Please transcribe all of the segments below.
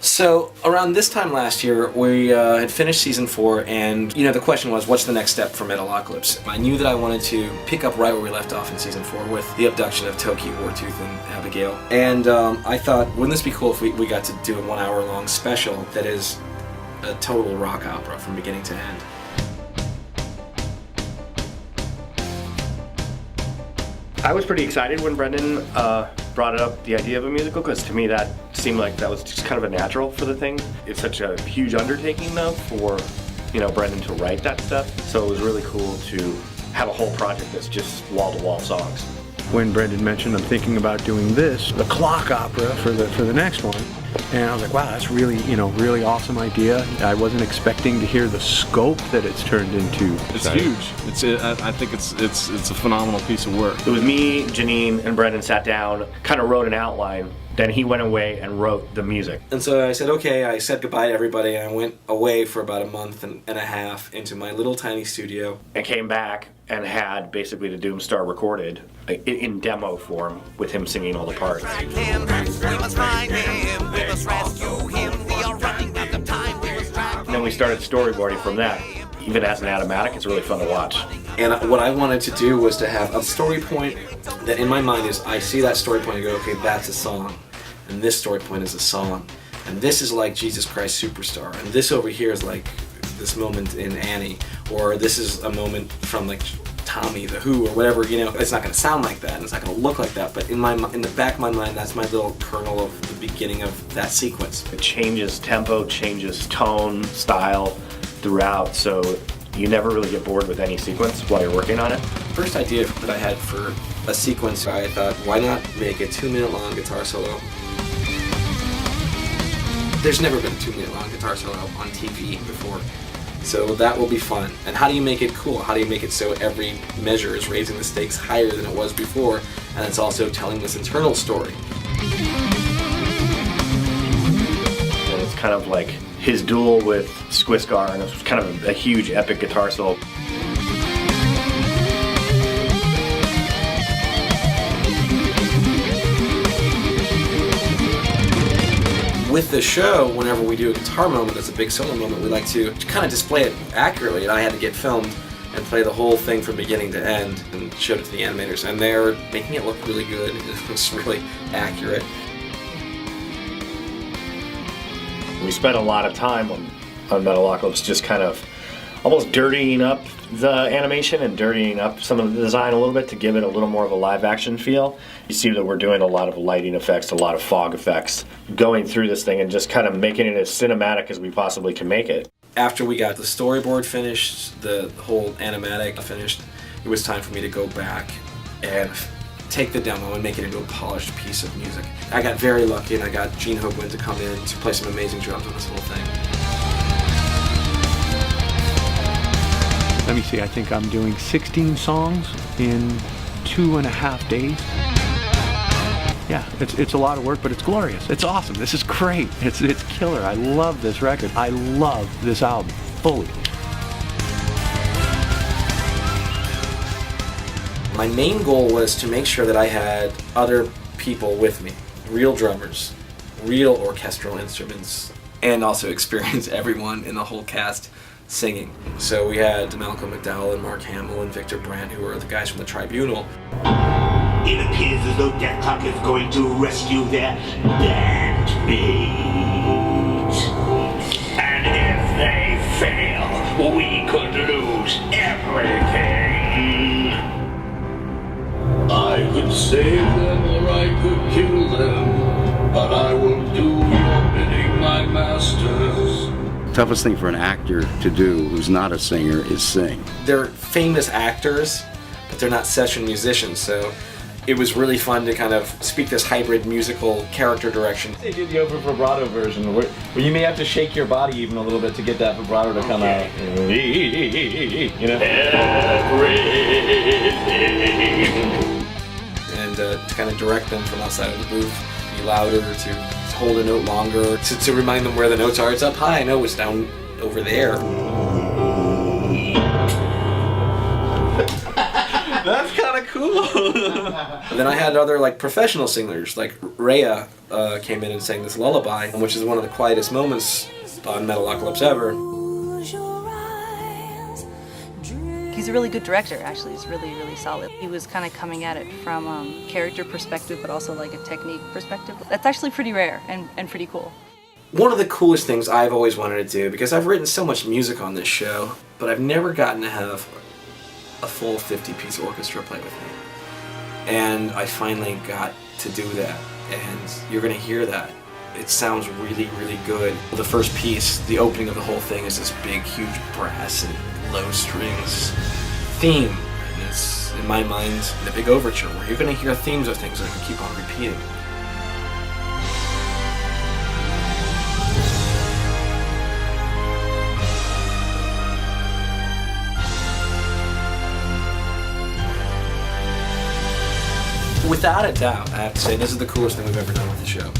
So around this time last year, we had finished season 4, and the question was, what's the next step for Metalocalypse? I knew that I wanted to pick up right where we left off in season 4 with the abduction of Toki, Wartooth, and Abigail. And I thought, wouldn't this be cool if we got to do a 1 hour long special that is a total rock opera from beginning to end? I was pretty excited when Brendan brought up the idea of a musical, because to me that seemed like that was just kind of a natural for the thing. It's such a huge undertaking though for Brendan to write that stuff, so it was really cool to have a whole project that's just wall-to-wall songs. When Brendan mentioned I'm thinking about doing this, the clock opera for the next one, and I was like, wow, that's really really awesome idea. I wasn't expecting to hear the scope that it's turned into. It's huge. I think it's a phenomenal piece of work. It was me, Janine, and Brendan sat down, kind of wrote an outline. Then he went away and wrote the music. And so I said, okay, I said goodbye to everybody, and I went away for about a month and a half into my little tiny studio. And came back and had basically the Doomstar recorded in demo form with him singing all the parts. And then we started storyboarding from that. Even as an automatic, it's really fun to watch. And what I wanted to do was to have a story point that in my mind is, I see that story point and go, okay, that's a song. And this story point is a song. And this is like Jesus Christ Superstar. And this over here is like this moment in Annie. Or this is a moment from like Tommy the Who or whatever, It's not going to sound like that and it's not going to look like that. But in the back of my mind, that's my little kernel of the beginning of that sequence. It changes tempo, changes tone, style throughout, so you never really get bored with any sequence while you're working on it. First idea that I had for a sequence, I thought, why not make a 2-minute long guitar solo? There's never been a 2-minute long guitar solo on TV before, so that will be fun. And how do you make it cool? How do you make it so every measure is raising the stakes higher than it was before, and it's also telling this internal story? And it's kind of like his duel with Skwisgaar, and it was kind of a huge epic guitar solo. With the show, whenever we do a guitar moment that's a big solo moment, we like to kind of display it accurately, and I had to get filmed and play the whole thing from beginning to end and showed it to the animators, and they're making it look really good. It was really accurate. We spent a lot of time on Metalocalypse just kind of almost dirtying up the animation and dirtying up some of the design a little bit to give it a little more of a live action feel. You see that we're doing a lot of lighting effects, a lot of fog effects, going through this thing and just kind of making it as cinematic as we possibly can make it. After we got the storyboard finished, the whole animatic finished, it was time for me to go back and take the demo and make it into a polished piece of music. I got very lucky and I got Gene Hogwin to come in to play some amazing drums on this whole thing. Let me see, I think I'm doing 16 songs in 2.5 days. Yeah, it's a lot of work, but it's glorious. It's awesome. This is great. It's killer. I love this record. I love this album fully. My main goal was to make sure that I had other people with me, real drummers, real orchestral instruments, and also experience everyone in the whole cast singing. So we had Malcolm McDowell and Mark Hamill and Victor Brandt, who are the guys from the Tribunal. It appears as though Death Clock is going to rescue their damned meat. And if they fail, we could lose everything. I could save them or I could kill them, but I will do your bidding, my masters. Toughest thing for an actor to do who's not a singer is sing. They're famous actors, but they're not session musicians, so it was really fun to kind of speak this hybrid musical character direction. They did the over vibrato version where you may have to shake your body even a little bit to get that vibrato to come out. And to kind of direct them from outside of the booth, be louder, to hold a note longer, to remind them where the notes are. It's up high, no, it's down over there. That's kind of cool. And then I had other like professional singers, like Rhea came in and sang this lullaby, which is one of the quietest moments on Metalocalypse ever. He's a really good director, actually. He's really, really solid. He was kind of coming at it from character perspective, but also like a technique perspective. That's actually pretty rare and pretty cool. One of the coolest things I've always wanted to do, because I've written so much music on this show, but I've never gotten to have a full 50-piece orchestra play with me. And I finally got to do that, and you're going to hear that. It sounds really, really good. The first piece, the opening of the whole thing, is this big, huge brass and low strings theme. And it's, in my mind, the big overture, where you're going to hear themes of things that are going to keep on repeating. Without a doubt, I have to say, this is the coolest thing we've ever done with the show.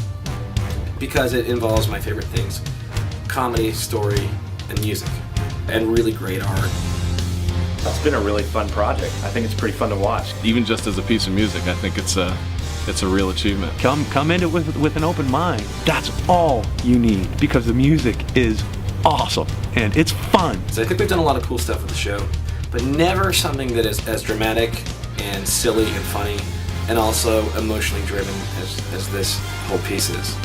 Because it involves my favorite things: comedy, story, and music. And really great art. It's been a really fun project. I think it's pretty fun to watch. Even just as a piece of music, I think it's a real achievement. Come into it with an open mind. That's all you need, because the music is awesome and it's fun. So I think we've done a lot of cool stuff with the show, but never something that is as dramatic and silly and funny and also emotionally driven as this whole piece is.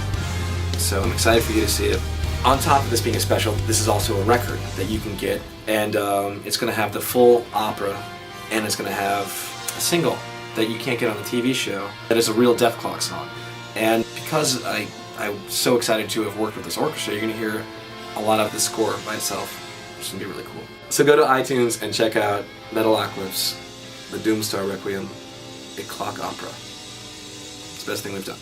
So I'm excited for you to see it. On top of this being a special, this is also a record that you can get, and it's going to have the full opera, and it's going to have a single that you can't get on the TV show that is a real Def Clock song. And because I'm so excited to have worked with this orchestra, you're going to hear a lot of the score by itself, which is going to be really cool. So go to iTunes and check out Metalocalypse, the Doomstar Requiem, a clock opera. It's the best thing we've done.